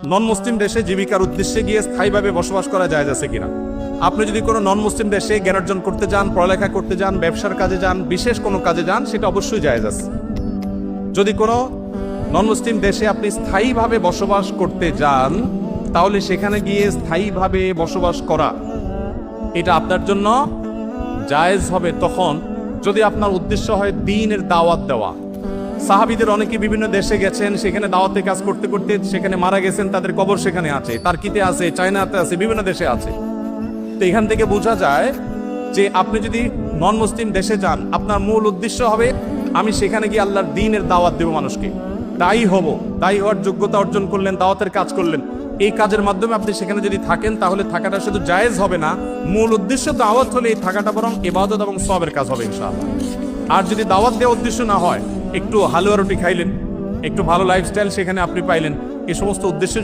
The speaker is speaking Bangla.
নন মুসলিম দেশে জীবিকার উদ্দেশ্যে গিয়ে স্থায়ীভাবে বসবাস করা যায় আছে কিনা। আপনি যদি কোনো নন মুসলিম দেশে জ্ঞান অর্জন করতে যান, পড়ালেখা করতে যান, ব্যবসার কাজে যান, বিশেষ কোনো কাজে যান, সেটা অবশ্যই জায়েজ আছে। যদি কোনো নন মুসলিম দেশে আপনি স্থায়ীভাবে বসবাস করতে যান, তাহলে সেখানে গিয়ে স্থায়ীভাবে বসবাস করা এটা আপনার জন্য জায়েজ হবে তখন যদি আপনার উদ্দেশ্য হয় দ্বীনের দাওয়াত দেওয়া। সাহাবীদের অনেকে বিভিন্ন দেশে গেছেন, সেখানে দাওয়াতে কাজ করতে করতে সেখানে মারা গেছেন, তাদের কবর সেখানে আছে, টার্কিতে আছে, চায়নাতে আছে, বিভিন্ন দেশে আছে। তো এখান থেকে বোঝা যায় যে আপনি যদি নন মুসলিম দেশে যান, আপনার মূল উদ্দেশ্য হবে আমি সেখানে গিয়ে আল্লাহর দ্বীনের দাওয়াত দেব মানুষকে, দায়ী হব, দায়ী হওয়ার যোগ্যতা অর্জন করলেন, দাওয়াতের কাজ করলেন। এই কাজের মাধ্যমে আপনি সেখানে যদি থাকেন, তাহলে থাকাটা শুধু জায়েজ হবে না, মূল উদ্দেশ্য দাওয়াত হলে এই থাকাটা বরং ইবাদত এবং সওয়াবের কাজ হবে ইনশাআল্লাহ। আর যদি দাওয়াত দেওয়ার উদ্দেশ্য না হয়, একটু হালুয়া রুটি খাইলেন, একটু ভালো লাইফস্টাইল সেখানে আপনি পাইলেন, এই সমস্ত উদ্দেশ্য